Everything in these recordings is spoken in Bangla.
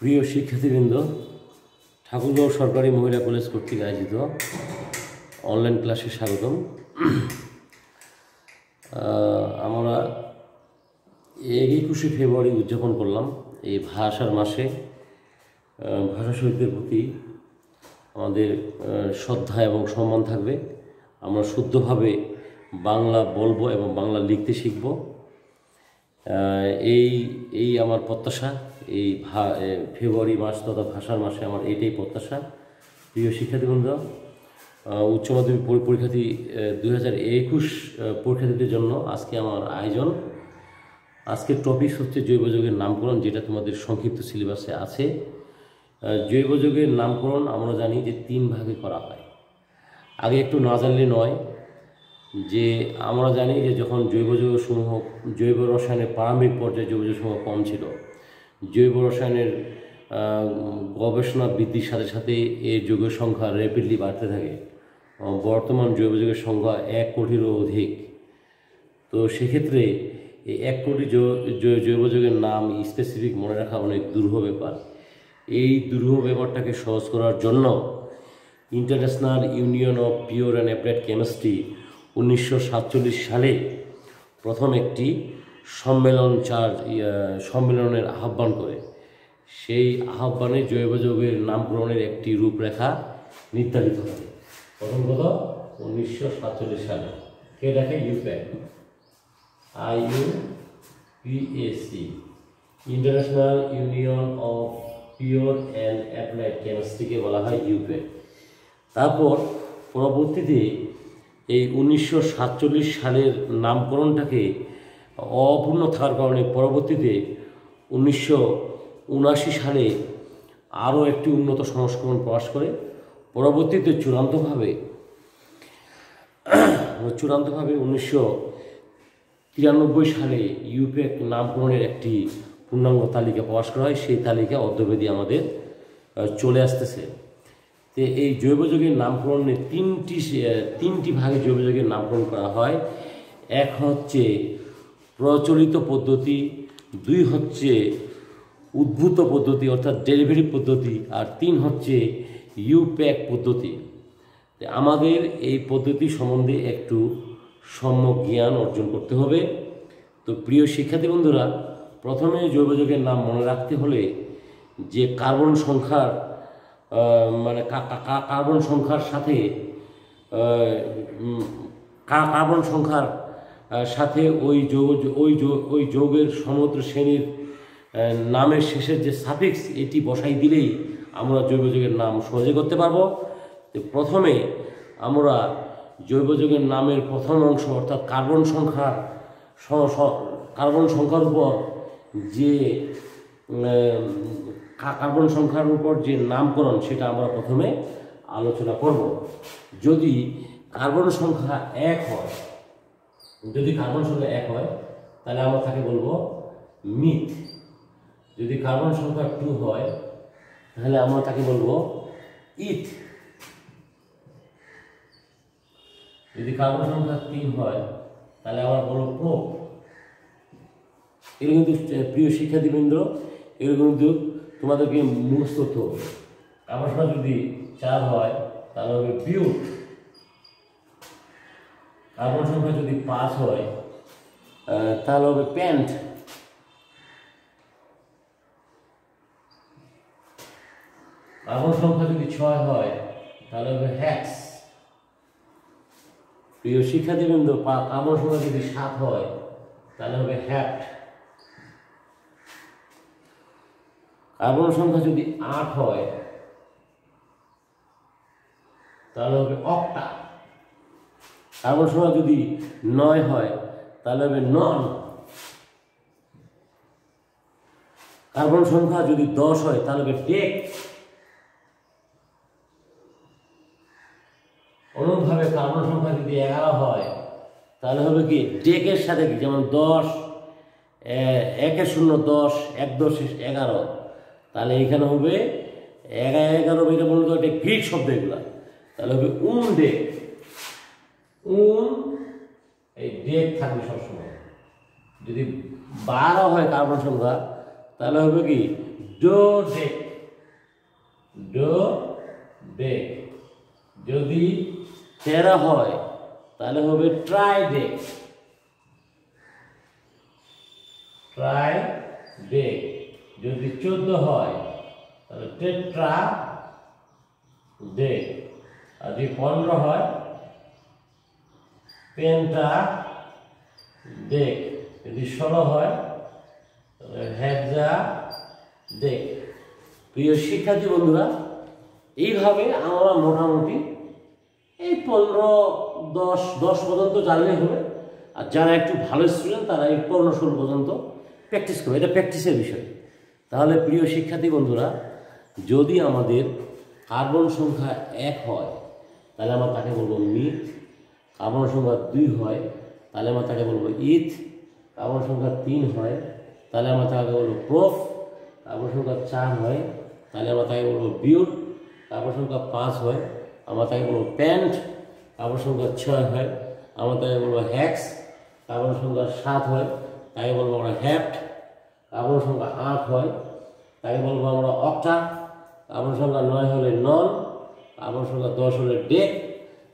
প্রিয় শিক্ষার্থীবৃন্দ, ঠাকুরগাঁও সরকারি মহিলা কলেজ কর্তৃক আয়োজিত অনলাইন ক্লাসে স্বাগতম। আমরা 21শে ফেব্রুয়ারি উদযাপন করলাম। এই ভাষার মাসে ভাষা শহীদদের প্রতি আমাদের শ্রদ্ধা এবং সম্মান থাকবে। আমরা শুদ্ধভাবে বাংলা বলবো এবং বাংলা লিখতে শিখব। এই আমার প্রত্যাশা। এই ফেব্রুয়ারি মাস তথা ভাষার মাসে আমার এইটাই প্রত্যাশা। প্রিয় শিক্ষার্থীবৃন্দ, উচ্চ মাধ্যমিক পরীক্ষার্থী 2021 পরীক্ষার্থীদের জন্য আজকে আমার আয়োজন। আজকের টপিক হচ্ছে জৈব যৌগের নামকরণ, যেটা তোমাদের সংক্ষিপ্ত সিলেবাসে আছে। জৈব যৌগের নামকরণ আমরা জানি যে 3 ভাগে করা হয়। আগে একটু না জানলে নয় যে আমরা জানি যে যখন জৈব যৌগসমূহ জৈব রসায়নের প্রারম্ভিক পর্যায়ে জৈব যৌগসমূহ কম ছিল, জৈব রসায়নের গবেষণা বৃদ্ধির সাথে সাথে এই যৌগের সংখ্যা র্যাপিডলি বাড়তে থাকে। বর্তমান জৈব যৌগের সংখ্যা 1 কোটিরও অধিক। তো সেক্ষেত্রে এই 1 কোটি জৈব যৌগের নাম স্পেসিফিক মনে রাখা অনেক দুরূহ ব্যাপার। এই দুরূহ ব্যাপারটাকে সহজ করার জন্য international union of pure and applied chemistry 1947 সালে প্রথম একটি সম্মেলনের আহ্বান করে। সেই আহ্বানে জৈব যৌগের নামকরণের একটি রূপরেখা নির্ধারিত হয়। প্রথম কথা 1947 সালে কে দেখে? IUPAC, IUPAC, international union of pure and applied কেমিস্ট্রিকে বলা হয় ইউপ্যাক। তারপর পরবর্তীতে এই 1947 সালের নামকরণটাকে অপূর্ণ থাকার কারণে পরবর্তীতে 1979 সালে আরও একটি উন্নত সংস্করণ প্রকাশ করে। পরবর্তীতে চূড়ান্তভাবে 1993 সালে ইউপ্যাক নামকরণের একটি পূর্ণাঙ্গ তালিকা প্রকাশ করা হয়। সেই তালিকা অদ্যাবধি আমাদের চলে আসতেছে। তো এই জৈব যৌগের নামকরণে তিনটি ভাগে জৈব যৌগের নামকরণ করা হয়। এক হচ্ছে প্রচলিত পদ্ধতি, 2 হচ্ছে উদ্ভূত পদ্ধতি অর্থাৎ ডেরিভেটিভ পদ্ধতি, আর 3 হচ্ছে ইউপ্যাক পদ্ধতি। আমাদের এই পদ্ধতি সম্বন্ধে একটু সম্যক জ্ঞান অর্জন করতে হবে। তো প্রিয় শিক্ষার্থী বন্ধুরা, প্রথমে জৈব যৌগের নাম মনে রাখতে হলে যে কার্বন সংখ্যার সাথে ওই যৌগের সমুদ্র শ্রেণীর নামের শেষের যে সাফিক্স, এটি বসাই দিলেই আমরা জৈব যৌগের নাম সহজে করতে পারবো। তো প্রথমে আমরা জৈব যৌগের নামের প্রথম অংশ অর্থাৎ কার্বন সংখ্যার উপর যে নামকরণ, সেটা আমরা প্রথমে আলোচনা করব। যদি কার্বন সংখ্যা 1 হয়, তাহলে আমরা তাকে বলবো মিথ। যদি কার্বন সংখ্যা 2 হয়, তাহলে আমরা তাকে বলবো ইথ। যদি কার্বন সংখ্যা 3 হয়, তাহলে আমরা বলবো প্রোপ। এগুলো কিন্তু প্রিয় শিক্ষার্থীবৃন্দ, এগুলো কিন্তু তোমাদেরকে মুখস্থ করতে হবে। কার্বন সংখ্যা যদি 4 হয়, তাহলে হবে বিউট। কার্বন সংখ্যা যদি 5 হয়, তাহলে হবে প্যান্ট। কার্বন সংখ্যা যদি 6 হয়, তাহলে হবে হ্যাক্স। প্রিয় শিক্ষার্থীবৃন্দ, কার্বন সংখ্যা যদি 7 হয়, তাহলে হবে হ্যাট। কার্বন সংখ্যা যদি 8 হয়, তাহলে হবে অক্টা। কার্বন সংখ্যা যদি 9 হয়, তাহলে হবে নন। কার্বন সংখ্যা যদি 10 হয়, তাহলে হবে ডেক। অনুরূপভাবে কার্বন সংখ্যা যদি 11 হয়, তাহলে হবে কি ডেকের সাথে কি, যেমন 10, 1 এর 0 10, 1 10 11, তাহলে এখানে হবে 11 এটা মূলত একটা গ্রিক শব্দ এগুলা, তাহলে হবে ডেক। এই ডেক থাকবে সবসময়। যদি 12 হয় কার্বন সংখ্যা তাহলে হবে কি ডোডেক, ডোডেক। যদি 13 হয় তাহলে হবে ট্রাইডেক, ট্রাইডেক। যদি 14 হয় তাহলে টেট্রাডেক। আর যদি 15 হয় পেন্টাডেক। যদি 16 হয় তাহলে হেক্সাডেক। প্রিয় শিক্ষার্থী বন্ধুরা, এইভাবে আমরা মোটামুটি এই 15-10 পর্যন্ত জানলেই হবে। আর যারা একটু ভালো স্টুডেন্ট তারা এই 15-16 পর্যন্ত প্র্যাকটিস করবে, এটা প্র্যাকটিসের বিষয়। তাহলে প্রিয় শিক্ষার্থী বন্ধুরা, যদি আমাদের কার্বন সংখ্যা 1 হয় তাহলে আমরা তাকে বলবো মিথ। কার্বন সংখ্যা 2 হয় তাহলে আমরা তাকে বলবো ইথ। কার্বন সংখ্যা 3 হয় তাহলে আমরা তাকে বলবো প্রোফ। কার্বন সংখ্যা 4 হয় তাহলে আমরা তাকে বলবো বিউট। কার্বন সংখ্যা 5 হয় আমরা তাকে বলবো প্যান্ট। কার্বন সংখ্যা 6 হয় আমরা তাকে বলবো হ্যাক্স। কার্বন সংখ্যা 7 হয় তাকে বলবো আমরা হ্যাপ্ট। কার্বন সংখ্যা 8 হয় তাকে বলবো আমরা অক্টা। কার্বন সংখ্যা 9 হলে নন। কার্বন সংখ্যা 10 হলে ডেক।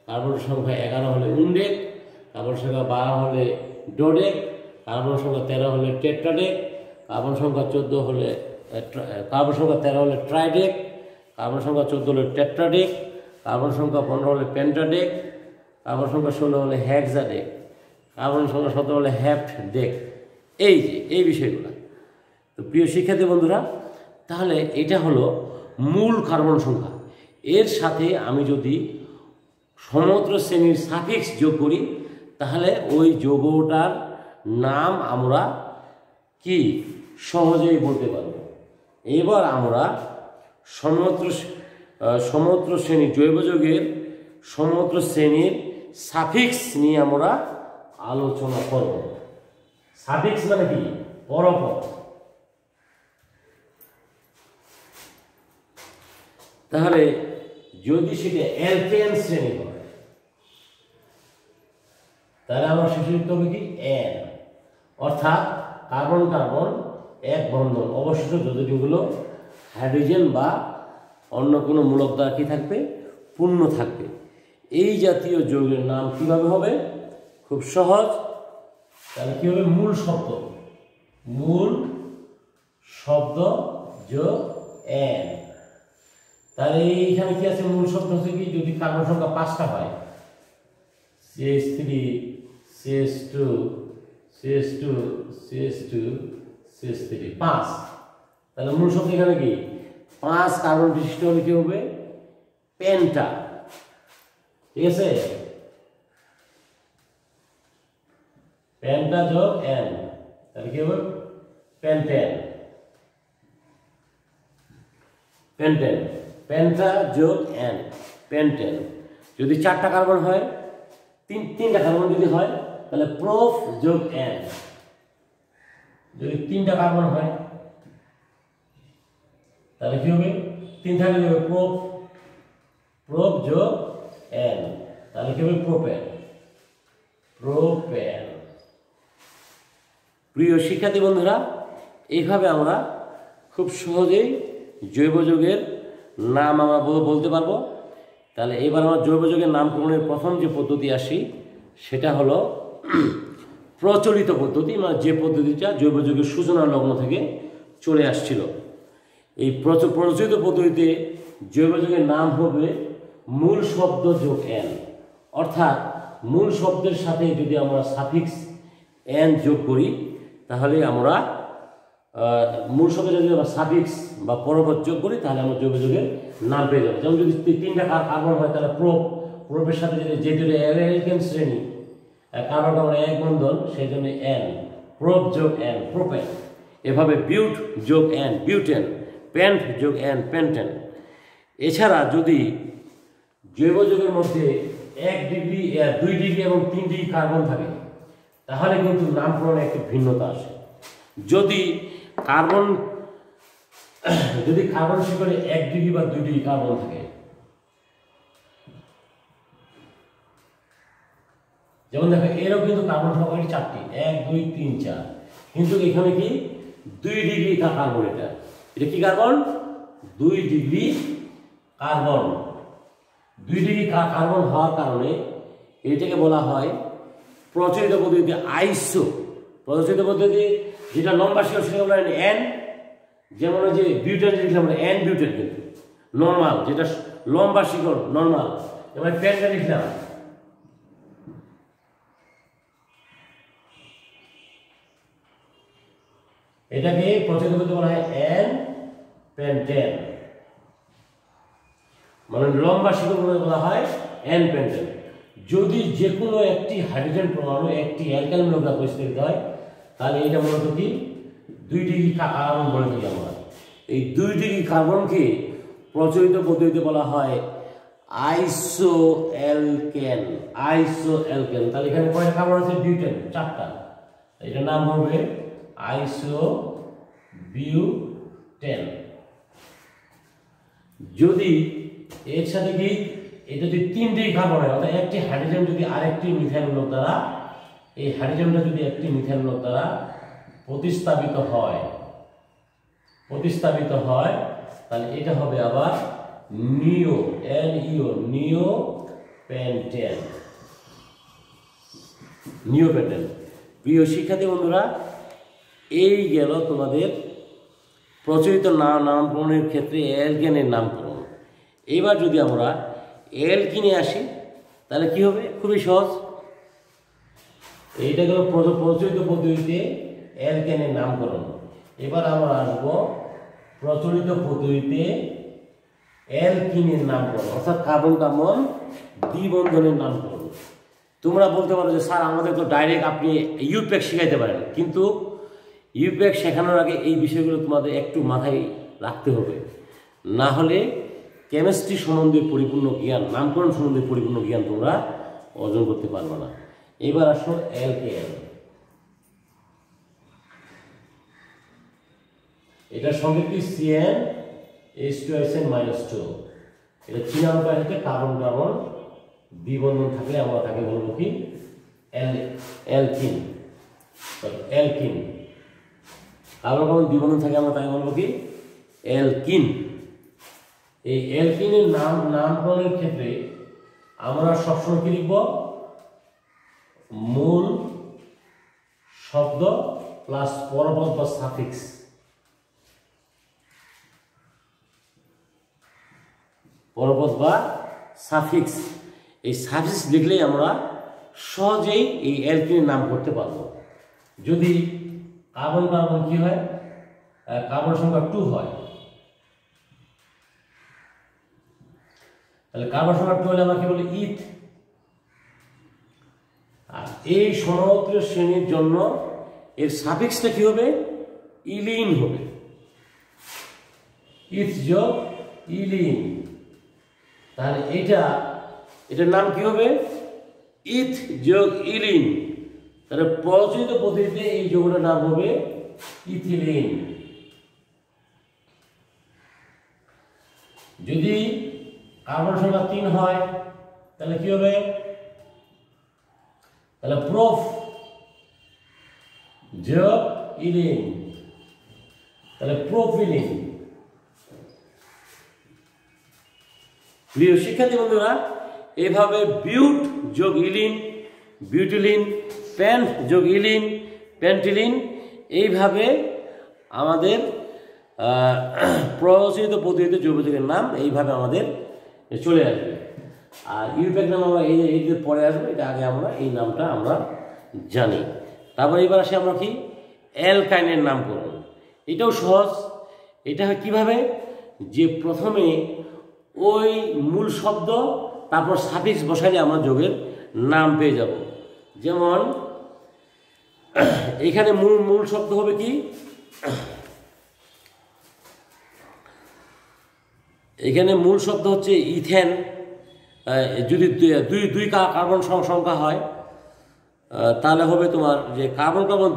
কার্বন সংখ্যা 11 হলে উন্ডেক। কার্বন সংখ্যা 12 হলে ডোডেক। কার্বন সংখ্যা 13 হলে টেট্রাডেক। কার্বন সংখ্যা 13 হলে ট্রাইডেক। কার্বন সংখ্যা 14 হলে টেট্রাডেক। কার্বন সংখ্যা 15 হলে পেন্টাডেক। কার্বন সংখ্যা 16 হলে হেক্সাডেক। কার্বন সংখ্যা 17 হলে হ্যাপ্টডেক। এই বিষয়গুলো। তো প্রিয় শিক্ষার্থী বন্ধুরা, তাহলে এটা হলো মূল কার্বন সংখ্যা। এর সাথে আমি যদি সমগ্র শ্রেণীর সাফিক্স যোগ করি তাহলে ওই যৌগটার নাম আমরা কি সহজেই বলতে পারব। এবার আমরা সমগ্র শ্রেণীর জৈব যৌগের সমগ্র শ্রেণীর সাফিক্স নিয়ে আমরা আলোচনা করব। সাফিক্স মানে কি? পরপদ। তাহলে যদি সেটা অ্যালকেন শ্রেণী হয় তাহলে আমরা শেষে লিখতে হবে কি এন, অর্থাৎ কার্বন কার্বন এক বন্ধন, অবশিষ্ট যৌগগুলো হাইড্রোজেন বা অন্য কোনো মূলক দ্বারা কি থাকবে? পূর্ণ থাকবে। এই জাতীয় যৌগের নাম কিভাবে হবে? খুব সহজ। তাহলে কি হবে? মূল শব্দ যোগ এন। তাহলে এইখানে কি আছে? মূল শব্দ হচ্ছে কি, যদি কার্বন সংখ্যা 5টা হয়, CH3 CH2 CH2 CH2 CH3 5, তাহলে মূল শব্দ এখানে কি 5 কার্বন বিশিষ্ট হলে কি হবে? পেন্টা। ঠিক আছে, পেন্টা যোগ এন, তাহলে কি হবে? পেন্টেন। পেন্টেন, পেন্টা যোগ এন, পেন্টেন। যদি 4টা কার্বন হয়, তিনটা কার্বন যদি হয় তাহলে প্রোফ যোগ এন। যদি 3টা কার্বন হয় তাহলে কি হবে? 3 থাকলে হবে প্রোপ যোগ এন, তাহলে কি হবে? প্রোপেন। প্রিয় শিক্ষার্থী বন্ধুরা, এইভাবে আমরা খুব সহজেই জৈব যৌগের নাম আমরা বলতে পারবো। তাহলে এবার আমরা জৈব যৌগের নামকরণের প্রথম যে পদ্ধতি আসি সেটা হলো প্রচলিত পদ্ধতি, মানে যে পদ্ধতিটা জৈব যৌগের সূচনা লগ্ন থেকে চলে আসছিল। এই প্রচলিত পদ্ধতিতে জৈব যৌগের নাম হবে মূল শব্দ যোগ এন, অর্থাৎ মূল শব্দের সাথে যদি আমরা সাফিক্স এন যোগ করি তাহলে আমরা মূল শব্দে যদি আমরা সাফিক্স বা পরপদ যোগ করি তাহলে আমরা জৈব যৌগের নাম পেয়ে যাবো। যেমন যদি 3টা কার্বন হয় তাহলে প্রোপের সাথে যদি যে দুটো অ্যালকেন শ্রেণী, কার্বন কার্বন এক বন্ধন, সেই জন্য এন, প্রোপ যোগ এন, প্রোপেন। এভাবে বিউট যোগ এন, বিউটেন, পেন্ট যোগ এন, পেন্টেন। এছাড়া যদি জৈব যৌগের মধ্যে 1 ডিগ্রি, 2 ডিগ্রি এবং 3 ডিগ্রি কার্বন থাকে তাহলে কিন্তু নামকরণে একটু ভিন্নতা আসে। যদি কার্বন শিকড়ে 1 ডিগ্রি বা 2 ডিগ্রি কার্বন থাকে যেমন দেখো এরও কিন্তু কার্বন সংখ্যা 4টি, 1 2 3 4, কিন্তু এখানে কি 2 ডিগ্রি কার্বন, এটা কি carbon? 2 degree carbon. 2 degree carbon হওয়ার কারণে এটাকে বলা হয় প্রচলিত পদ্ধতিতে আইসো। প্রচলিত পদ্ধতি যেটা লম্বা শিকড় সেটা বলা হয় এন, যেমন যে বিউটেন লিখলাম এন বিউটেন, কিন্তু নর্মাল যেটা লম্বা শিকড় নর্মাল, এবার পেন্টেন লিখলাম এটাকে প্রচলিত পদ্ধতি বলা হয় এন পেন্টেন, মানে লম্বা শিকড় বলা হয় এন পেন্টেন। যদি যে কোনো একটি হাইড্রোজেন পরমাণু একটি অ্যালকাইল মূলক দ্বারা পরিস্থিত হয়, তাহলে এটা মূলত কি 2 ডিগ্রি কার্বন বলে থাকি আমরা। এই 2 ডিগ্রি কার্বনকে প্রচলিত পদ্ধতিতে বলা হয় আইসো অ্যালকেন। আইসো অ্যালকেন, তাহলে এখানে কয়টা কার্বন আছে? বিউটেন, 4টা। এটার নাম হবে আইসো বিউটেন। যদি এর সাথে কি এটা যদি 3 ডিগ্রি কার্বন হয়, অর্থাৎ একটি হাইড্রোজেন যদি আরেকটি মিথাইল মূলক দ্বারা, এই হাইড্রোজেনটা যদি একটি মিথাইল মূলক দ্বারা প্রতিস্থাপিত হয়, তাহলে এটা হবে আবার নিও, NEO, নিও পেন্টেন। নিও পেন্টেন। প্রিয় শিক্ষার্থী বন্ধুরা, এই গেল তোমাদের প্রচলিত নামকরণের ক্ষেত্রে অ্যালকেনের নামকরণ। এবার যদি আমরা অ্যালকিনে আসি তাহলে কি হবে? খুবই সহজ। এইটা গেল প্রচলিত পদ্ধতিতে অ্যালকেনের নামকরণ। এবার আমরা আসবো প্রচলিত পদ্ধতিতে অ্যালকিনের নামকরণ, অর্থাৎ কার্বন কার্বন দ্বিবন্ধনের নামকরণ। তোমরা বলতে পারো যে স্যার আমাদের তো ডাইরেক্ট আপনি ইউপ্যাক শিখাইতে পারেন, কিন্তু ইউপ্যাক শেখানোর আগে এই বিষয়গুলো তোমাদের একটু মাথায় রাখতে হবে, না হলে কেমিস্ট্রি সম্বন্ধে পরিপূর্ণ জ্ঞান, নামকরণ সম্বন্ধে পরিপূর্ণ জ্ঞান তোমরা অর্জন করতে পারবে না। এবার আসো অ্যালকেন। এটার সঙ্গে কি CnH2SN-2, এটা চিনার উপায় হচ্ছে কার্বন কার্বন দ্বিবন্ধন থাকলে আমরা তাকে বলবো কি অ্যালকিন। অ্যালকিন, কার্বন কার্বন দ্বিবন্ধন থাকে আমরা তাকে বলবো কি অ্যালকিন। এই অ্যালকিনের নামকরণের ক্ষেত্রে আমরা সবসময় কি লিখব? মূল শব্দ প্লাস পরপদ বা সাফিক্স। পরপদ বা সাফিক্স, এই সাফিক্স লিখলেই আমরা সহজেই এই অ্যালকিনের নাম করতে পারবো। যদি কার্বন কার্বন কি হয়? কার্বন সংখ্যা 2 হয়, তাহলে কার্বন সংখ্যা 2 হলে আমরা কি বলি? ইথ। আর এই সমগোত্রীয় শ্রেণীর জন্য এর সাফিক্সটা কি হবে? ইলিন হবে। ইথ যোগ ইলিন, তাহলে এটার নাম কি হবে? ইথ যোগ ইলিন। তাহলে প্রচলিত পদ্ধতিতে এই যৌগটার নাম হবে ইথিলিন। যদি কার্বন সংখ্যা 3 হয় তাহলে কি হবে? তাহলে প্রোফ যোগ ইলিন, তাহলে প্রোপিলিন। প্রিয় শিক্ষার্থী বন্ধুরা, এভাবে বিউট যোগ ইলিন, বিউটিলিন, প্যান্ট যোগ ইলিন, প্যান্টিলিন, এইভাবে আমাদের প্রচলিত পদ্ধতিতে জৈব যৌগের নাম এইভাবে আমাদের চলে আসবে। আর ইউপ্যাক নাম আমরা এই যে পরে আসবে, এটা আগে আমরা এই নামটা আমরা জানি। তারপর এবার আসি আমরা কি অ্যালকাইনের নামকরণ। এটাও সহজ। এটা হয় কীভাবে? যে প্রথমে ওই মূল শব্দ তারপর সাফিক্স বসাইলে আমরা যৌগের নাম পেয়ে যাব। যেমন এখানে মূল শব্দ হবে কি? এখানে মূল শব্দ হচ্ছে ইথেন। যদি দুই কার্বন সংখ্যা হয় তাহলে হবে তোমার যে কার্বন কার্বন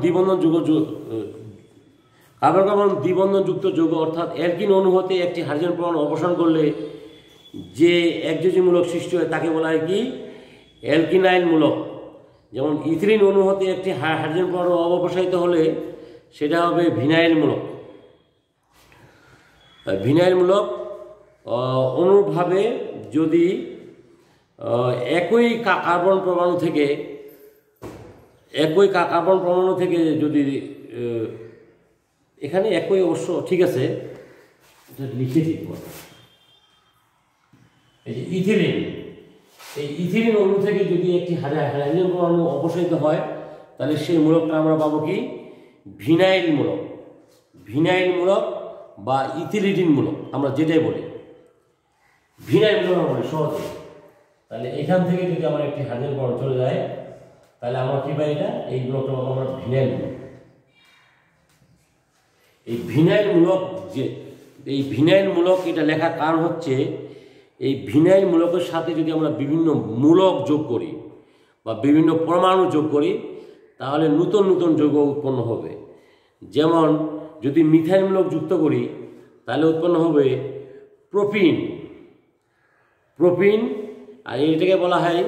দ্বিবন্ধনযুক্ত যৌগ, অর্থাৎ অ্যালকিন অণু হতে একটি হাইড্রোজেন পরমাণু অপসারণ করলে যে একযোজী মূলক সৃষ্টি হয় তাকে বলা হয় কি? অ্যালকিনাইল মূলক। যেমন ইথিলিন অণু হতে একটি হাইড্রোজেন পরমাণু অপসারিত হলে সেটা হবে ভিনাইলমূলক। ভিনাইলমূলক অনুরূপভাবে যদি একই কার্বন পরমাণু থেকে যদি এখানে একই অবশ্য ঠিক আছে, লিখে দিই এই যে ইথিলিন, এই ইথিলিন অণু থেকে যদি একটি হাইড্রোজেন পরমাণু অপসারিত হয় তাহলে সেই মূলকটা আমরা পাবো কি ভিনাইলমূলক। ভিনাইলমূলক বা ইথিলিন মূলক আমরা যেটাই বলি, ভিনাইলমূলক আমরা বলি সহজে। তাহলে এখান থেকে যদি আমার একটি হাইড্রোজেন পরমাণু চলে যায় তাহলে আমরা কি পাই, এটা এই মূলকটা পাবো আমরা ভিনাইলমূলক। এই ভিনাইলমূলক এটা লেখার কারণ হচ্ছে এই ভিনাইলমূলকের সাথে যদি আমরা বিভিন্ন মূলক যোগ করি বা বিভিন্ন পরমাণু যোগ করি তাহলে নতুন নতুন যৌগ উৎপন্ন হবে। যেমন যদি মিথাইলমূলক যুক্ত করি তাহলে উৎপন্ন হবে প্রোপিন। আর এটাকে বলা হয়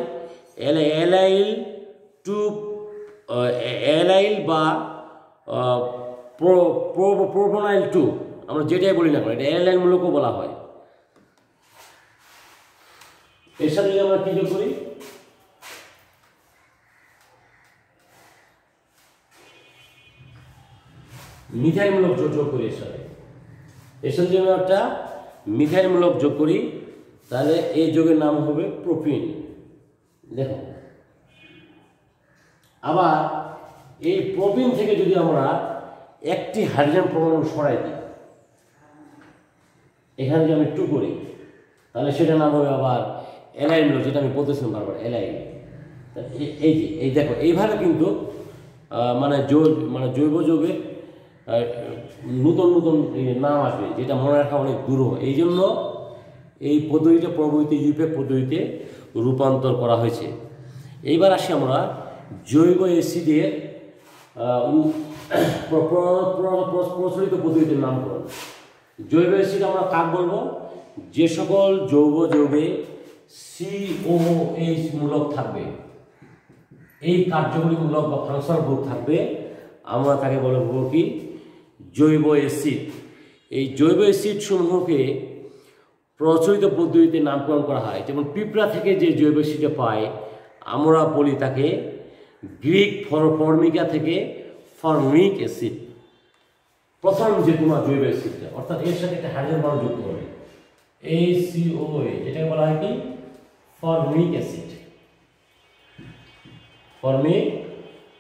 অ্যালাইল বা প্রোপোনাইল 2, আমরা যেটাই বলি না কেন এটা অ্যালাইলমূলকও বলা হয়। এর সাথে যদি আমরা কি যোগ করি, মিথাইলমূলক যোগ করি এর সাথে যদি আমরা একটা মিথাইলমূলক যোগ করি তাহলে এই যোগের নাম হবে প্রোপিন। দেখো আবার এই প্রোপিন থেকে যদি আমরা একটি হাইড্রোজেন পরমাণু সরাই দিই, এখানে যদি আমি 2 করি তাহলে সেটার নাম হবে আবার অ্যালাইল, যেটা আমি বলতেছিলাম বারবার অ্যালাইল। এই যে এই দেখো এইভাবে কিন্তু জৈব যৌগের নতুন নতুন নাম আসবে, যেটা মনে রাখা অনেক দুরূহ। এই জন্য এই পদ্ধতিটা পরবর্তী ইউপেক পদ্ধতিতে রূপান্তর করা হয়েছে। এইবার আসি আমরা জৈব অ্যাসিডের প্রচলিত পদ্ধতির নামকরণ। জৈব অ্যাসিড আমরা কাক বলবো, যে সকল জৈব যৌগে COOH মূলক থাকবে, এই কার্যকরী মূলক বা ফাংশনাল গ্রুপ থাকবে, আমরা তাকে বলবো কি জৈব অ্যাসিড। এই জৈব অ্যাসিড সমূহকে প্রচলিত পদ্ধতিতে নামকরণ করা হয়। যেমন পিঁপড়া থেকে যে জৈব অ্যাসিডটা পাই আমরা বলি তাকে গ্রিক ফর্মিকা থেকে ফর্মিক অ্যাসিড। প্রথম যে তোমার জৈব অ্যাসিডটা অর্থাৎ এর সাথে একটা হাইড্রোজেন পরমাণু যুক্ত হবে HCOA, এটাকে বলা হয় কি ফর্মিক অ্যাসিড। Formic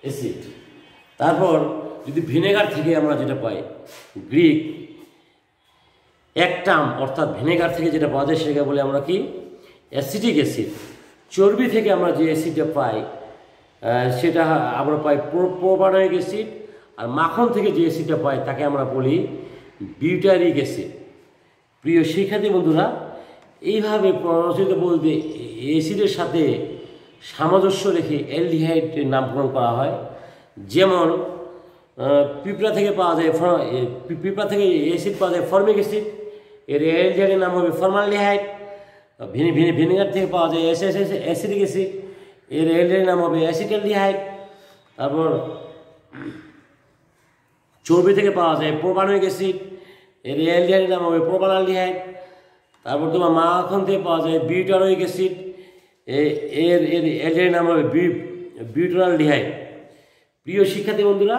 acid. তারপর যদি ভিনেগার থেকে আমরা যেটা পাই গ্রিক অ্যাক্টাম, অর্থাৎ ভিনেগার থেকে যেটা পাওয়া যায় সেটাকে বলে আমরা কি অ্যাসিটিক অ্যাসিড। চর্বি থেকে আমরা যে অ্যাসিডটা পাই সেটা আমরা পাই প্রোপানোয়িক অ্যাসিড। আর মাখন থেকে যে অ্যাসিডটা পাই তাকে আমরা বলি বিউটারিক অ্যাসিড। প্রিয় শিক্ষার্থী বন্ধুরা, এইভাবে প্রচলিত বলতে অ্যাসিডের সাথে সামঞ্জস্য রেখে অ্যালডিহাইড নামকরণ করা হয়। যেমন পিঁপড়া থেকে পাওয়া যায় পিঁপড়া থেকে অ্যাসিড পাওয়া যায় ফর্মিক অ্যাসিড, এর অ্যালডিহাইডের নাম হবে ফর্মালডিহাইড। ভিনেগার থেকে পাওয়া যায় অ্যাসিডিক অ্যাসিড, এর অ্যালডিহাইডের নাম হবে অ্যাসিটালডিহাইড। তারপর চর্বি থেকে পাওয়া যায় প্রোপানোয়িক অ্যাসিড, এর অ্যালডিহাইডের নাম হবে প্রোপানালডিহাইড। তারপর তোমার মাখন থেকে পাওয়া যায় বিউটারোয়িক অ্যাসিড, এর অ্যালডিহাইডের নাম হবে বিউটারালডিহাইড। প্রিয় শিক্ষার্থী বন্ধুরা,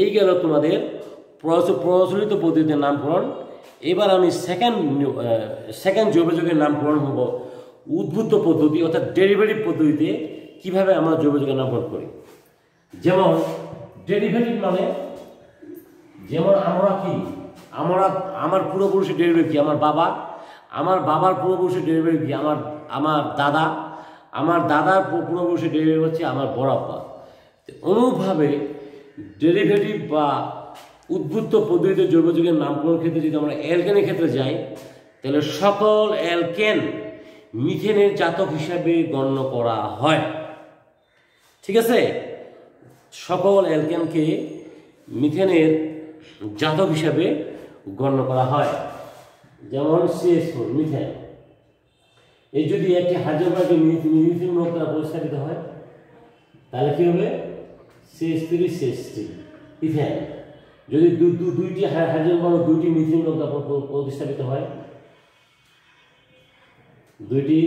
এই গেল তোমাদের প্রচলিত পদ্ধতির নামকরণ। এবার আমি সেকেন্ড জৈব যৌগের নামকরণ হব উদ্ভূত পদ্ধতি অর্থাৎ ডেরিভেটিভ পদ্ধতিতে কিভাবে আমরা জৈব যৌগের নামকরণ করি। যেমন ডেরিভেটিভ মানে যেমন আমরা কি আমার পূর্বপুরুষের ডেরিভেটিভ কি আমার বাবা, আমার বাবার পূর্বপুরুষের ডেরিভেটিভ কি আমার দাদা, আমার দাদার পূর্বপুরুষের ডেরিভেটিভ হচ্ছে আমার বড়াপ্পা। অনুরূপভাবে ডেরিভেটিভ বা উদ্ভূত পদ্ধতিতে জৈব যৌগের নামকরণ ক্ষেত্রে যদি আমরা অ্যালকেনের ক্ষেত্রে যাই তাহলে সকল অ্যালকেন মিথেনের জাতক হিসাবে গণ্য করা হয়। ঠিক আছে, সকল অ্যালকেনকে মিথেনের জাতক হিসাবে গণ্য করা হয়। যেমন CH4 মিথেন, এই যদি একটি হাইড্রোজেন মিথেন মূলক দ্বারা পরিষ্কারিত হয় তাহলে কি হবে CH3 CH3 ইথেন। যদি দুইটি হাইড্রোজেন পরমাণু দুইটি মিথেন নৌকা প্রতিস্থাপিত হয়, দুইটি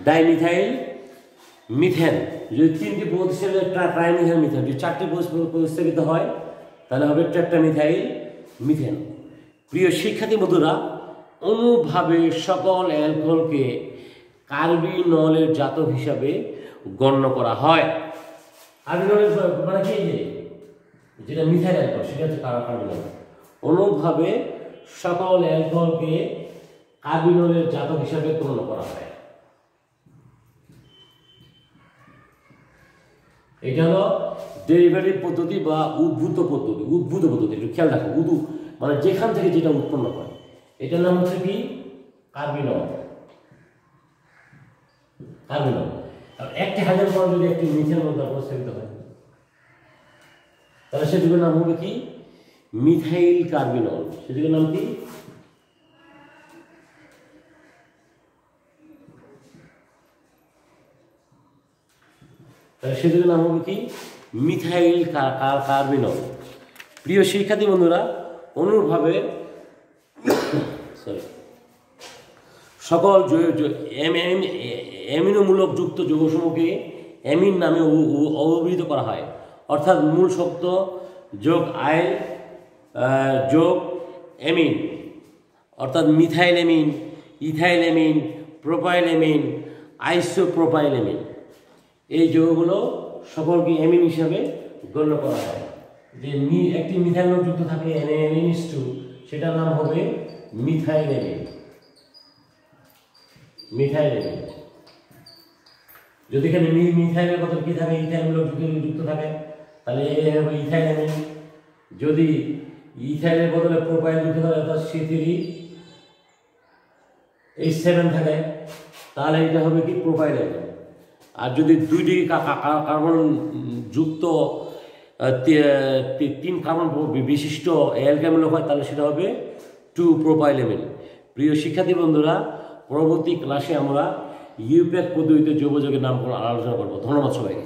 ডাইমিথাইল মিথেন, যদি তিনটি প্রতিস্থাপিত ট্রাইমিথাইল মিথেন, যদি চারটি প্রতিস্থাপিত হয় তাহলে হবে টেট্রামিথাইল মিথেন। প্রিয় শিক্ষার্থী বন্ধুরা, অনুভাবে সকল অ্যালকোহলকে কার্বিনলের জাতক হিসাবে গণ্য করা হয়। কার্বিনলের মানে কি, যেটা মিথাইল অ্যালকোহল সেটা হচ্ছে কার্বিনল। অনুভাবে সকল অ্যালকোহলকে কার্বিনলের জাতক হিসাবে গণ্য করা হয়। এটা হলো ডেরিভেটিভ পদ্ধতি বা উদ্ভূত পদ্ধতি। উদ্ভূত পদ্ধতি একটু খেয়াল রাখো, মানে যেখান থেকে যেটা উৎপন্ন হয় এটার নাম হচ্ছে কি কার্বিনল। কার্বিনল একটি হাইড্রোজেন পরমাণু যদি একটি মিথেন নৌকা প্রতিস্থাপিত হয় তাহলে সেটির নাম হবে কি মিথাইল কার্বিনল। সেটির নাম কি সেটির নাম হবে কি মিথাইল কার্বিনল। প্রিয় শিক্ষার্থী বন্ধুরা, অনুরূপভাবে সকল অ্যামিনোমূলক যুক্ত যৌগসমূহকে অ্যামিন নামে অভিহিত করা হয়। অর্থাৎ মূল শব্দ যোগ আইল যোগ অ্যামিন, অর্থাৎ methyl amine, ethyl amine, propyl amine, isopropyl amine, এই যৌগগুলো সকলকে অ্যামিন হিসাবে গণ্য করা হয়। যে একটি মিথাইল যুক্ত থাকলে NaNH2 সেটার নাম হবে মিথাইল অ্যামিন। মিথাইল অ্যামিন যদি এখানে মিথাইলের বদলে কি থাকে, ইথাইল যুক্ত থাকে তাহলে হবে ইথাইল অ্যামিন। যদি ইথাইলের বদলে প্রোপাইল যুক্ত থাকে অর্থাৎ C3H7 থাকে তাহলে এটা হবে কি প্রোপাইল অ্যামিন। আর যদি দুইটি কার্বন যুক্ত 3 কার্বন বিশিষ্ট অ্যালকাইল হয় তাহলে সেটা হবে 2 প্রোপাইল অ্যামিন। প্রিয় শিক্ষার্থী বন্ধুরা, পরবর্তী ক্লাসে আমরা ইউপ্যাক পদ্ধতিতে যৌগযৌগের নামকরণ আলোচনা করব। ধন্যবাদ সবাইকে।